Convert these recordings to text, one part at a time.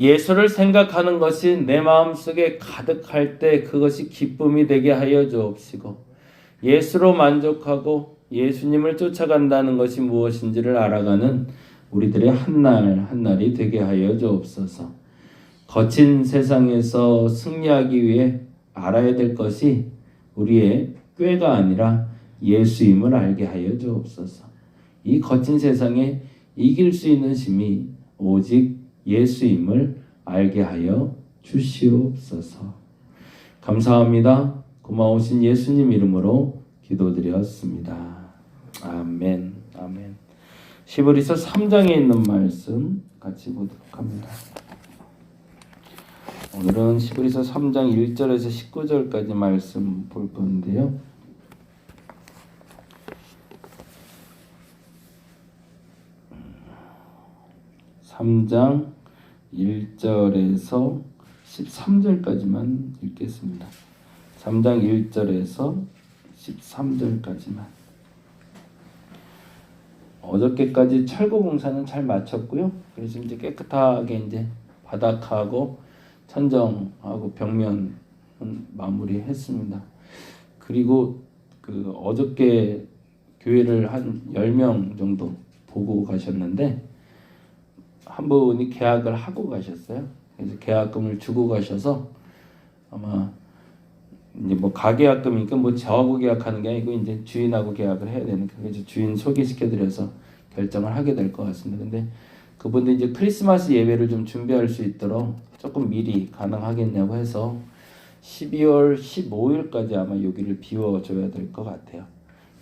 예수를 생각하는 것이 내 마음속에 가득할 때 그것이 기쁨이 되게 하여 주옵시고, 예수로 만족하고 예수님을 쫓아간다는 것이 무엇인지를 알아가는 우리들의 한날 한날이 되게 하여 주옵소서. 거친 세상에서 승리하기 위해 알아야 될 것이 우리의 꾀가 아니라 예수임을 알게 하여 주옵소서. 이 거친 세상에 이길 수 있는 힘이 오직 예수임을 알게 하여 주시옵소서. 감사합니다. 고마우신 예수님 이름으로 기도드렸습니다. 아멘. 아멘. 히브리서 3장에 있는 말씀 같이 보도록 합니다. 오늘은 히브리서 3장 1절에서 19절까지 말씀 볼 건데요. (3장) 1절에서 13절까지만 읽겠습니다. 3장 1절에서 13절까지만. 어저께까지 철거 공사는 잘 마쳤고요. 그래서 이제 깨끗하게 이제 바닥하고 천정하고 벽면 마무리했습니다. 그리고 그 어저께 교회를 한 10명 정도 보고 가셨는데 한 분이 계약을 하고 가셨어요. 그래서 계약금을 주고 가셔서 아마 이제 뭐 가계약금이니까 뭐 저하고 계약하는 게 아니고 이제 주인하고 계약을 해야 되니까 그래서 주인 소개시켜드려서 결정을 하게 될 것 같습니다. 근데 그분도 이제 크리스마스 예배를 좀 준비할 수 있도록 조금 미리 가능하겠냐고 해서 12월 15일까지 아마 여기를 비워줘야 될 것 같아요.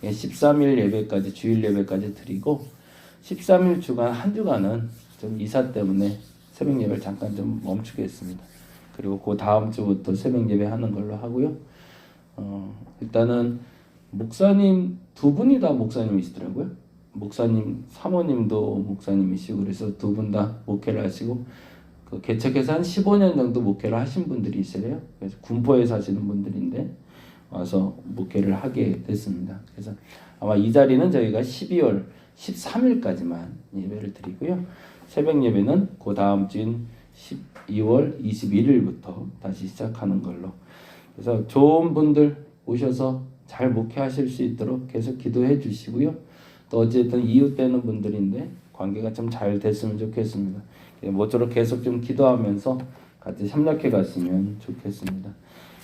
13일 예배까지 주일 예배까지 드리고 13일 주간 한 주간은 좀 이사 때문에 새벽 예배를 잠깐 좀 멈추겠습니다. 그리고 그 다음 주부터 새벽 예배 하는 걸로 하고요. 일단은 목사님 두 분이 다 목사님이시더라고요. 목사님 사모님도 목사님이시고 그래서 두 분 다 목회를 하시고 그 개척해서 한 15년 정도 목회를 하신 분들이 있어요. 그래서 군포에 사시는 분들인데 와서 목회를 하게 됐습니다. 그래서 아마 이 자리는 저희가 12월 13일까지만 예배를 드리고요. 새벽 예배는 그 다음 주인 12월 21일부터 다시 시작하는 걸로. 그래서 좋은 분들 오셔서 잘 목회하실 수 있도록 계속 기도해 주시고요. 또 어쨌든 이웃되는 분들인데 관계가 좀 잘 됐으면 좋겠습니다. 모쪼록 계속 좀 기도하면서 같이 협력해 갔으면 좋겠습니다.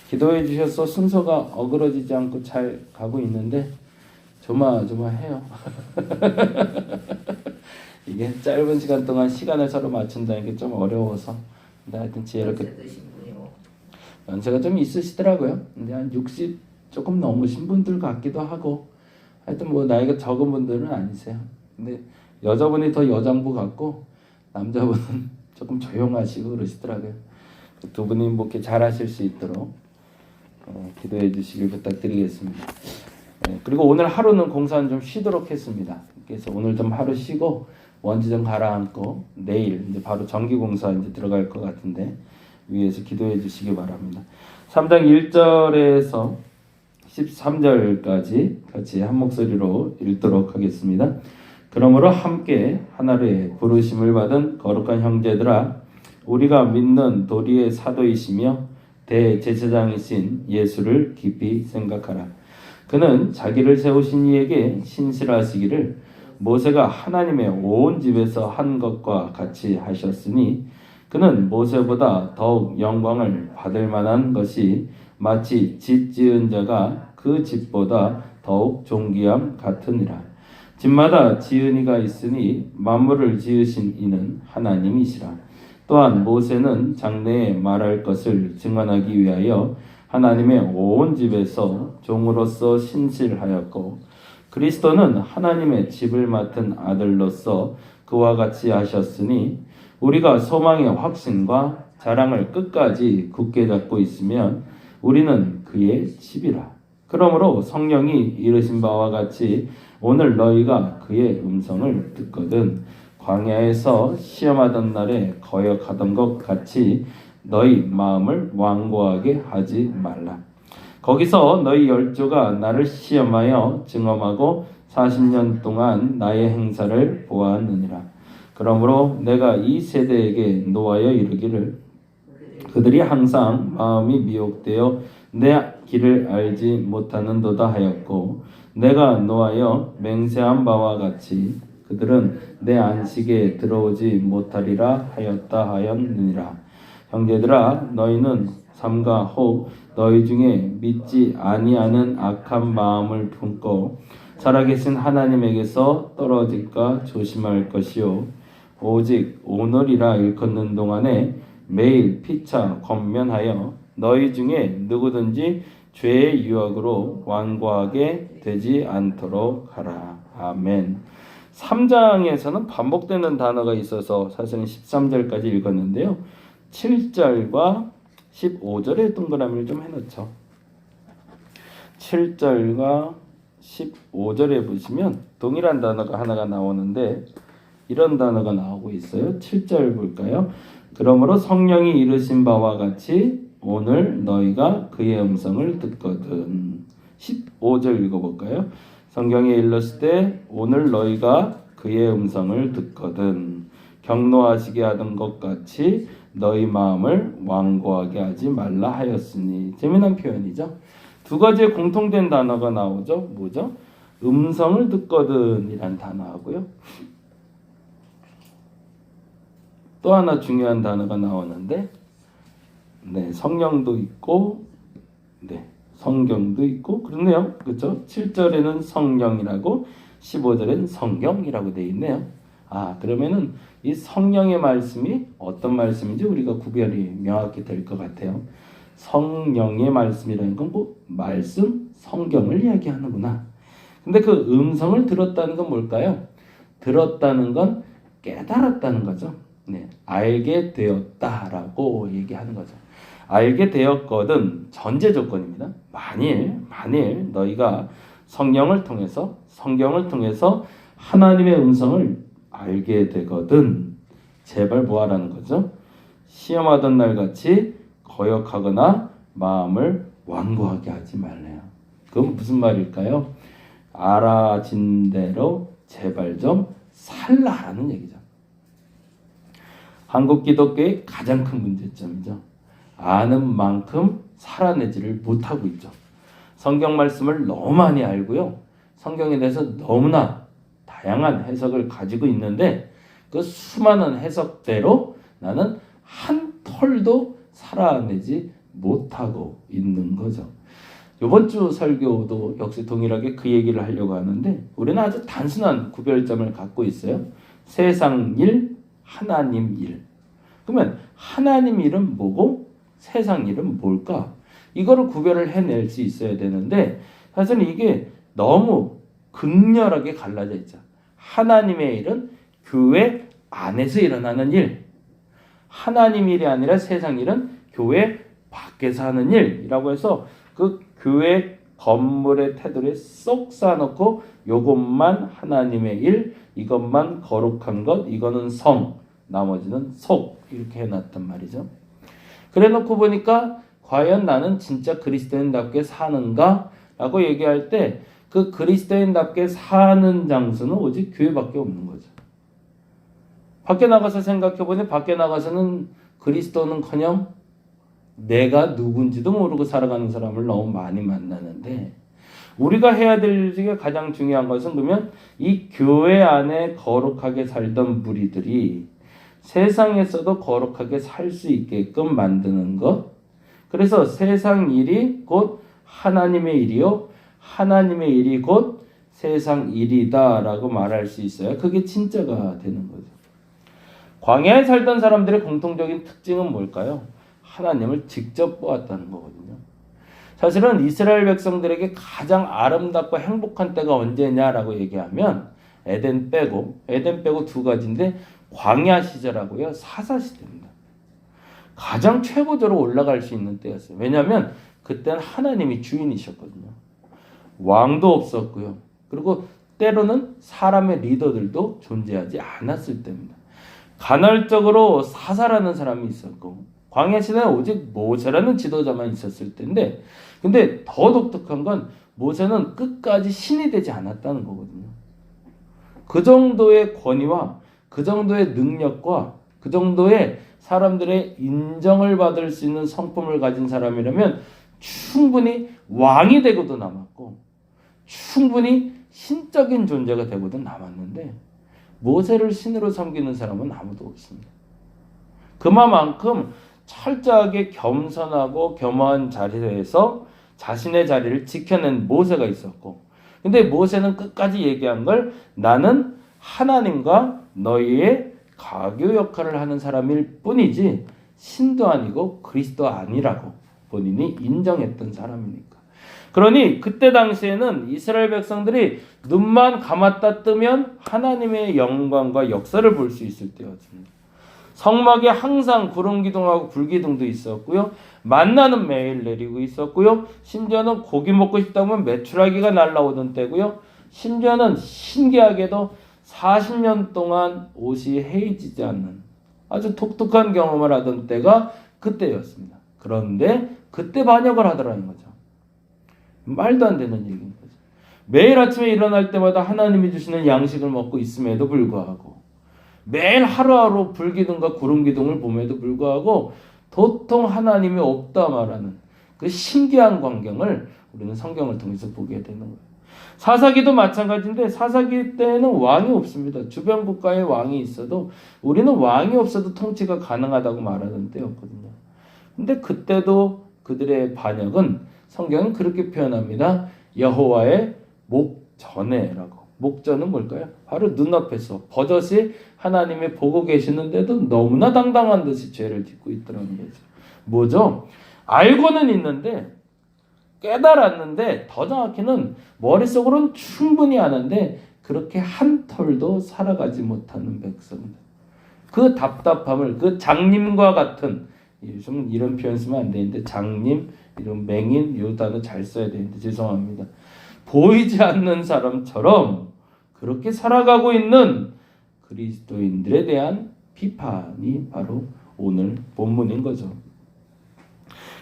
기도해 주셔서 순서가 어그러지지 않고 잘 가고 있는데 조마조마해요. 이게 짧은 시간 동안 시간을 서로 맞춘다는 게 좀 어려워서. 근데 하여튼 지혜를 연세가 좀 있으시더라고요. 근데 한 60 조금 넘으신 분들 같기도 하고 하여튼 뭐 나이가 적은 분들은 아니세요. 근데 여자분이 더 여장부 같고 남자분은 조금 조용하시고 그러시더라고요. 두 분이 뭐 이렇게 잘하실 수 있도록 기도해 주시길 부탁드리겠습니다. 그리고 오늘 하루는 공사는 좀 쉬도록 했습니다. 그래서 오늘 좀 하루 쉬고 먼지 좀 가라앉고 내일 이제 바로 전기 공사 이제 들어갈 것 같은데 위에서 기도해 주시기 바랍니다. 3장 1절에서 13절까지 같이 한 목소리로 읽도록 하겠습니다. 그러므로 함께 하나님의 부르심을 받은 거룩한 형제들아, 우리가 믿는 도리의 사도이시며 대제사장이신 예수를 깊이 생각하라. 그는 자기를 세우신 이에게 신실하시기를 모세가 하나님의 온 집에서 한 것과 같이 하셨으니 그는 모세보다 더욱 영광을 받을 만한 것이 마치 집 지은 자가 그 집보다 더욱 존귀함 같으니라. 집마다 지은 이가 있으니 만물을 지으신 이는 하나님이시라. 또한 모세는 장래에 말할 것을 증언하기 위하여 하나님의 온 집에서 종으로서 신실하였고 그리스도는 하나님의 집을 맡은 아들로서 그와 같이 하셨으니 우리가 소망의 확신과 자랑을 끝까지 굳게 잡고 있으면 우리는 그의 집이라. 그러므로 성령이 이르신 바와 같이 오늘 너희가 그의 음성을 듣거든 광야에서 시험하던 날에 거역하던 것 같이 너희 마음을 완고하게 하지 말라. 거기서 너희 열조가 나를 시험하여 증험하고 40년 동안 나의 행사를 보았느니라. 그러므로 내가 이 세대에게 노하여 이르기를 그들이 항상 마음이 미혹되어 내 길을 알지 못하는도다 하였고 내가 노하여 맹세한 바와 같이 그들은 내 안식에 들어오지 못하리라 하였다 하였느니라. 형제들아 너희는 삼가 혹 너희 중에 믿지 아니하는 악한 마음을 품고 살아계신 하나님에게서 떨어질까 조심할 것이요 오직 오늘이라 일컫는 동안에 매일 피차 권면하여 너희 중에 누구든지 죄의 유혹으로 완고하게 되지 않도록 하라. 아멘. 3장에서는 반복되는 단어가 있어서 사실은 13절까지 읽었는데요. 7절과 15절에 동그라미를 좀 해놓죠. 7절과 15절에 보시면 동일한 단어가 하나가 나오는데 이런 단어가 나오고 있어요. 7절 볼까요? 그러므로 성령이 이르신 바와 같이 오늘 너희가 그의 음성을 듣거든. 15절 읽어볼까요? 성경에 일렀을 때 오늘 너희가 그의 음성을 듣거든. 경노하시게 하던 것 같이 너희 마음을 완고하게 하지 말라 하였으니. 재미난 표현이죠. 두 가지의 공통된 단어가 나오죠. 뭐죠? 음성을 듣거든 이란 단어하고요. 또 하나 중요한 단어가 나오는데 성령도 있고 성경도 있고 그러네요. 그렇죠? 7절에는 성령이라고 15절에는 성경이라고 되어 있네요. 그러면은 이 성령의 말씀이 어떤 말씀인지 우리가 구별이 명확히 될 것 같아요. 성령의 말씀이라는 건 뭐 말씀, 성경을 이야기하는구나. 근데 그 음성을 들었다는 건 뭘까요? 들었다는 건 깨달았다는 거죠. 알게 되었다라고 얘기하는 거죠. 알게 되었거든 전제 조건입니다. 만일 너희가 성령을 통해서 성경을 통해서 하나님의 음성을 알게 되거든 제발 뭐하라는 거죠? 시험하던 날 같이 거역하거나 마음을 완고하게 하지 말래요. 그건 무슨 말일까요? 알아진 대로 제발 좀 살라라는 얘기죠. 한국 기독교의 가장 큰 문제점이죠. 아는 만큼 살아내지를 못하고 있죠. 성경 말씀을 너무 많이 알고요. 성경에 대해서 너무나 다양한 해석을 가지고 있는데 그 수많은 해석대로 나는 한 털도 살아내지 못하고 있는 거죠. 이번 주 설교도 역시 동일하게 그 얘기를 하려고 하는데 우리는 아주 단순한 구별점을 갖고 있어요. 세상 일, 하나님 일. 그러면 하나님 일은 뭐고 세상 일은 뭘까? 이거를 구별을 해낼 수 있어야 되는데 사실 이게 너무 극렬하게 갈라져 있죠. 하나님의 일은 교회 안에서 일어나는 일, 하나님 일이 아니라 세상 일은 교회 밖에서 하는 일이라고 해서 그 교회 건물의 테두리에 쏙 쌓아놓고 요것만 하나님의 일, 이것만 거룩한 것, 이거는 성, 나머지는 속 이렇게 해놨단 말이죠. 그래놓고 보니까 과연 나는 진짜 그리스도인답게 사는가? 라고 얘기할 때 그 그리스도인답게 사는 장소는 오직 교회밖에 없는 거죠. 밖에 나가서 생각해보니 밖에 나가서는 그리스도는커녕 내가 누군지도 모르고 살아가는 사람을 너무 많이 만나는데 우리가 해야 될 일이 가장 중요한 것은 그러면 이 교회 안에 거룩하게 살던 무리들이 세상에서도 거룩하게 살 수 있게끔 만드는 것. 그래서 세상 일이 곧 하나님의 일이요 하나님의 일이 곧 세상 일이다 라고 말할 수 있어요. 그게 진짜가 되는 거죠. 광야에 살던 사람들의 공통적인 특징은 뭘까요? 하나님을 직접 보았다는 거거든요. 사실은 이스라엘 백성들에게 가장 아름답고 행복한 때가 언제냐라고 얘기하면 에덴 빼고 두 가지인데 광야 시절하고요 사사 시대입니다. 가장 최고조로 올라갈 수 있는 때였어요. 왜냐하면 그때는 하나님이 주인이셨거든요. 왕도 없었고요. 그리고 때로는 사람의 리더들도 존재하지 않았을 때입니다. 간헐적으로 사사라는 사람이 있었고 광야 시대는 오직 모세라는 지도자만 있었을 텐데 근데 더 독특한 건 모세는 끝까지 신이 되지 않았다는 거거든요. 그 정도의 권위와 그 그 정도의 능력과 그 정도의 사람들의 인정을 받을 수 있는 성품을 가진 사람이라면 충분히 왕이 되고도 남았고 충분히 신적인 존재가 되고도 남았는데 모세를 신으로 섬기는 사람은 아무도 없습니다. 그만큼 철저하게 겸손하고 겸허한 자리에서 자신의 자리를 지켜낸 모세가 있었고, 근데 모세는 끝까지 얘기한 걸 나는 하나님과 너희의 가교 역할을 하는 사람일 뿐이지 신도 아니고 그리스도 아니라고 본인이 인정했던 사람이니까. 그러니 그때 당시에는 이스라엘 백성들이 눈만 감았다 뜨면 하나님의 영광과 역사를 볼 수 있을 때였습니다. 성막에 항상 구름기둥하고 불기둥도 있었고요. 만나는 매일 내리고 있었고요. 심지어는 고기 먹고 싶다면 메추라기가 날라오던 때고요. 심지어는 신기하게도 40년 동안 옷이 해지지 않는 아주 독특한 경험을 하던 때가 그때였습니다. 그런데 그때 반역을 하더라는 거죠. 말도 안 되는 얘기인 거죠. 매일 아침에 일어날 때마다 하나님이 주시는 양식을 먹고 있음에도 불구하고 매일 하루하루 불기둥과 구름기둥을 봄에도 불구하고 도통 하나님이 없다 말하는 그 신기한 광경을 우리는 성경을 통해서 보게 되는 거예요. 사사기도 마찬가지인데 사사기 때는 왕이 없습니다. 주변 국가에 왕이 있어도 우리는 왕이 없어도 통치가 가능하다고 말하는 때였거든요. 근데 그때도 그들의 반역은 성경은 그렇게 표현합니다. 여호와의 목전에라고. 목전은 뭘까요? 바로 눈앞에서 버젓이 하나님이 보고 계시는데도 너무나 당당한 듯이 죄를 짓고 있더라는 거죠. 뭐죠? 알고는 있는데 깨달았는데 더 정확히는 머릿속으로는 충분히 아는데 그렇게 한 털도 살아가지 못하는 백성들. 그 답답함을 그 장님과 같은 요즘 이런 표현 쓰면 안 되는데 장님, 이런 맹인 이 단어 잘 써야 되는데 죄송합니다. 보이지 않는 사람처럼 그렇게 살아가고 있는 그리스도인들에 대한 비판이 바로 오늘 본문인 거죠.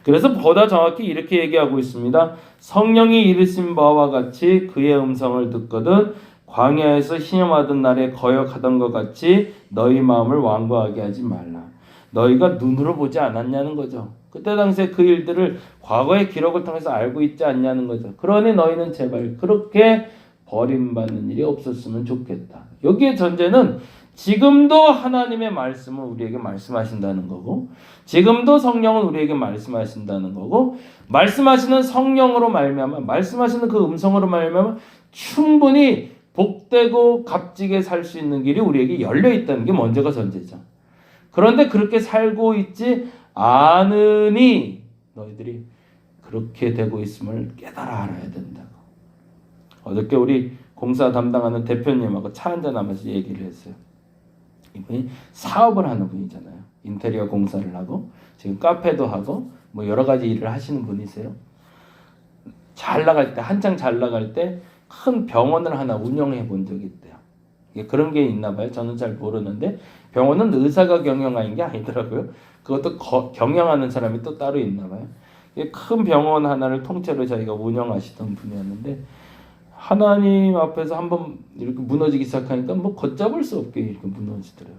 그래서 보다 정확히 이렇게 얘기하고 있습니다. 성령이 이르신 바와 같이 그의 음성을 듣거든 광야에서 신음하던 날에 거역하던 것 같이 너희 마음을 완고하게 하지 말라. 너희가 눈으로 보지 않았냐는 거죠. 그때 당시에 그 일들을 과거의 기록을 통해서 알고 있지 않냐는 거죠. 그러니 너희는 제발 그렇게 버림받는 일이 없었으면 좋겠다. 여기에 전제는 지금도 하나님의 말씀을 우리에게 말씀하신다는 거고 지금도 성령은 우리에게 말씀하신다는 거고 말씀하시는 성령으로 말미암아 말씀하시는 그 음성으로 말미암아 충분히 복되고 값지게 살 수 있는 길이 우리에게 열려 있다는 게 먼저가 전제죠. 그런데 그렇게 살고 있지 않으니 너희들이 그렇게 되고 있음을 깨달아 알아야 된다고. 어저께 우리 공사 담당하는 대표님하고 차 한잔하면서 얘기를 했어요. 이분이 사업을 하는 분이잖아요. 인테리어 공사를 하고 지금 카페도 하고 뭐 여러 가지 일을 하시는 분이세요. 잘 나갈 때 한창 잘 나갈 때 큰 병원을 하나 운영해 본 적이 있대요. 그런 게 있나 봐요. 저는 잘 모르는데 병원은 의사가 경영하는 게 아니더라고요. 그것도 경영하는 사람이 또 따로 있나 봐요. 큰 병원 하나를 통째로 자기가 운영하시던 분이었는데 하나님 앞에서 한번 이렇게 무너지기 시작하니까 뭐 걷잡을 수 없게 이렇게 무너지더래요.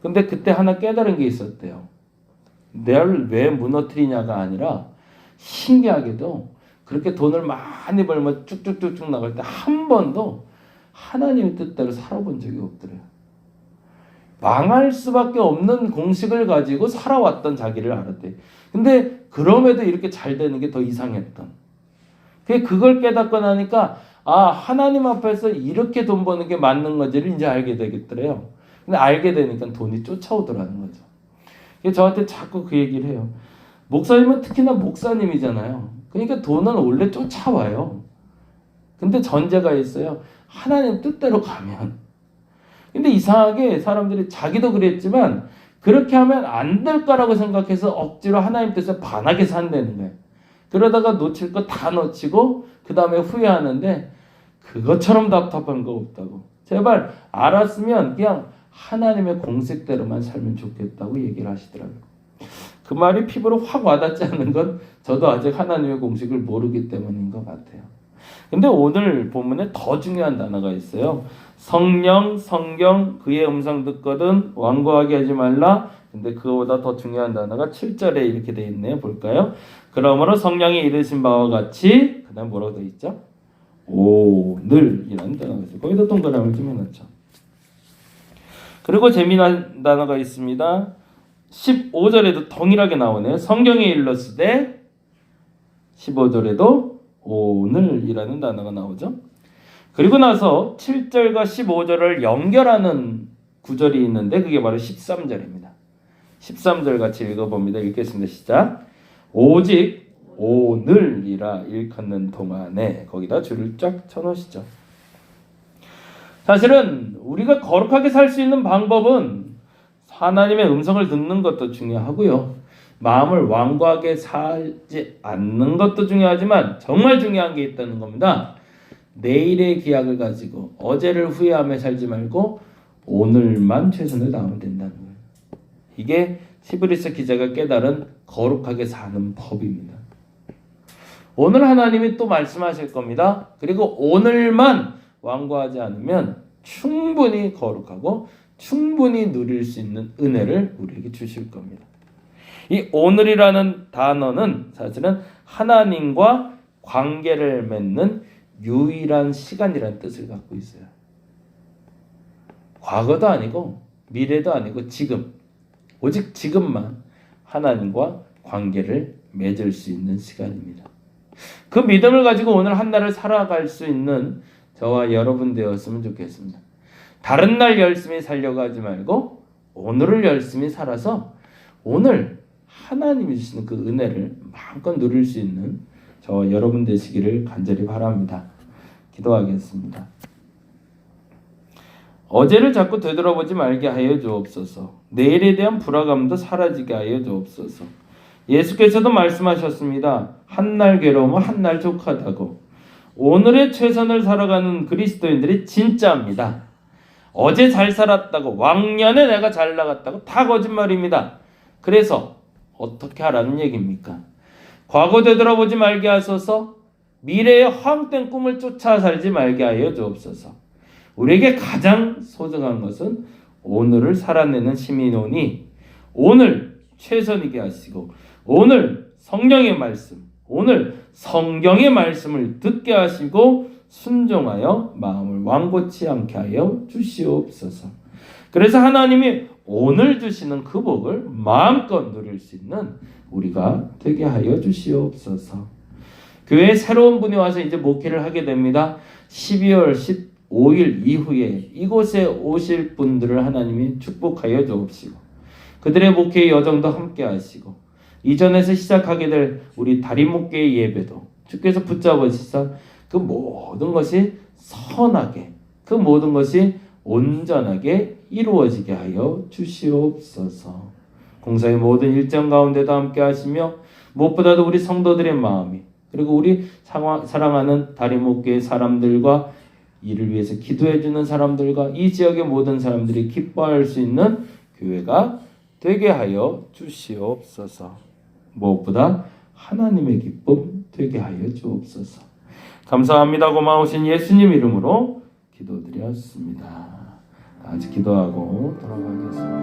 근데 그때 하나 깨달은 게 있었대요. 내를 왜 무너뜨리냐가 아니라 신기하게도 그렇게 돈을 많이 벌면 쭉쭉쭉쭉 나갈 때 한 번도 하나님의 뜻대로 살아본 적이 없더래요. 망할 수밖에 없는 공식을 가지고 살아왔던 자기를 알았대. 근데 그럼에도 이렇게 잘 되는 게 더 이상했던. 그걸 깨닫고 나니까 아 하나님 앞에서 이렇게 돈 버는 게 맞는 건지를 이제 알게 되겠더래요. 근데 알게 되니까 돈이 쫓아오더라는 거죠. 저한테 자꾸 그 얘기를 해요. 목사님은 특히나 목사님이잖아요. 그러니까 돈은 원래 쫓아와요. 근데 전제가 있어요. 하나님 뜻대로 가면. 근데 이상하게 사람들이 자기도 그랬지만 그렇게 하면 안 될 거라고 생각해서 억지로 하나님 뜻에 반하게 산다는 거예요. 그러다가 놓칠 거 다 놓치고 그 다음에 후회하는데 그것처럼 답답한 거 없다고. 제발 알았으면 그냥 하나님의 공식대로만 살면 좋겠다고 얘기를 하시더라고요. 그 말이 피부로 확 와닿지 않는 건 저도 아직 하나님의 공식을 모르기 때문인 것 같아요. 근데 오늘 본문에 더 중요한 단어가 있어요. 성령, 성경, 그의 음성 듣거든 완고하게 하지 말라. 근데 그거보다 더 중요한 단어가 7절에 이렇게 돼 있네요. 볼까요? 그러므로 성령이 이르신 바와 같이 그 다음 뭐라고 돼 있죠? 오늘이라는 단어가 있어요. 거기다 동그라미를 좀 해놨죠. 그리고 재미난 단어가 있습니다. 15절에도 동일하게 나오네요. 성경에 일렀으되 15절에도 오늘이라는 단어가 나오죠. 그리고 나서 7절과 15절을 연결하는 구절이 있는데 그게 바로 13절입니다. 13절 같이 읽어봅니다. 읽겠습니다. 시작. 오직 오늘이라 일컫는 동안에 거기다 줄을 쫙 쳐놓으시죠. 사실은 우리가 거룩하게 살 수 있는 방법은 하나님의 음성을 듣는 것도 중요하고요. 마음을 완고하게 살지 않는 것도 중요하지만 정말 중요한 게 있다는 겁니다. 내일의 기약을 가지고 어제를 후회하며 살지 말고 오늘만 최선을 다하면 된다는 거예요. 이게 히브리서 기자가 깨달은 거룩하게 사는 법입니다. 오늘 하나님이 또 말씀하실 겁니다. 그리고 오늘만 완고하지 않으면 충분히 거룩하고 충분히 누릴 수 있는 은혜를 우리에게 주실 겁니다. 이 오늘이라는 단어는 사실은 하나님과 관계를 맺는 유일한 시간이라는 뜻을 갖고 있어요. 과거도 아니고 미래도 아니고 지금, 오직 지금만 하나님과 관계를 맺을 수 있는 시간입니다. 그 믿음을 가지고 오늘 한 날을 살아갈 수 있는 저와 여러분 되었으면 좋겠습니다. 다른 날 열심히 살려고 하지 말고 오늘을 열심히 살아서 오늘 하나님이 주시는 그 은혜를 마음껏 누릴 수 있는 저와 여러분 되시기를 간절히 바랍니다. 기도하겠습니다. 어제를 자꾸 되돌아보지 말게 하여 주옵소서. 내일에 대한 불화감도 사라지게 하여 주옵소서. 예수께서도 말씀하셨습니다. 한날 괴로우면 한날 족하다고. 오늘의 최선을 살아가는 그리스도인들이 진짜입니다. 어제 잘 살았다고, 왕년에 내가 잘 나갔다고 다 거짓말입니다. 그래서 어떻게 하라는 얘기입니까? 과거 되돌아보지 말게 하소서. 미래의 헛된 꿈을 쫓아 살지 말게 하여 주옵소서. 우리에게 가장 소중한 것은 오늘을 살아내는 힘이오니 오늘 최선이게 하시고 오늘 성령의 말씀, 오늘 성경의 말씀을 듣게 하시고 순종하여 마음을 완고치 않게 하여 주시옵소서. 그래서 하나님이 오늘 주시는 그 복을 마음껏 누릴 수 있는 우리가 되게 하여 주시옵소서. 교회에 새로운 분이 와서 이제 목회를 하게 됩니다. 12월 15일 이후에 이곳에 오실 분들을 하나님이 축복하여 주옵시고 그들의 목회의 여정도 함께 하시고 이전에서 시작하게 될 우리 다림 목회의 예배도 주께서 붙잡으시사 그 모든 것이 선하게, 그 모든 것이 온전하게 이루어지게 하여 주시옵소서. 공사의 모든 일정 가운데도 함께 하시며 무엇보다도 우리 성도들의 마음이 그리고 우리 사랑하는 다림 목회의 사람들과 이를 위해서 기도해 주는 사람들과 이 지역의 모든 사람들이 기뻐할 수 있는 교회가 되게 하여 주시옵소서. 무엇보다 하나님의 기쁨 되게 하여 주옵소서. 감사합니다. 고마우신 예수님 이름으로 기도드렸습니다. 같이 기도하고 돌아가겠습니다.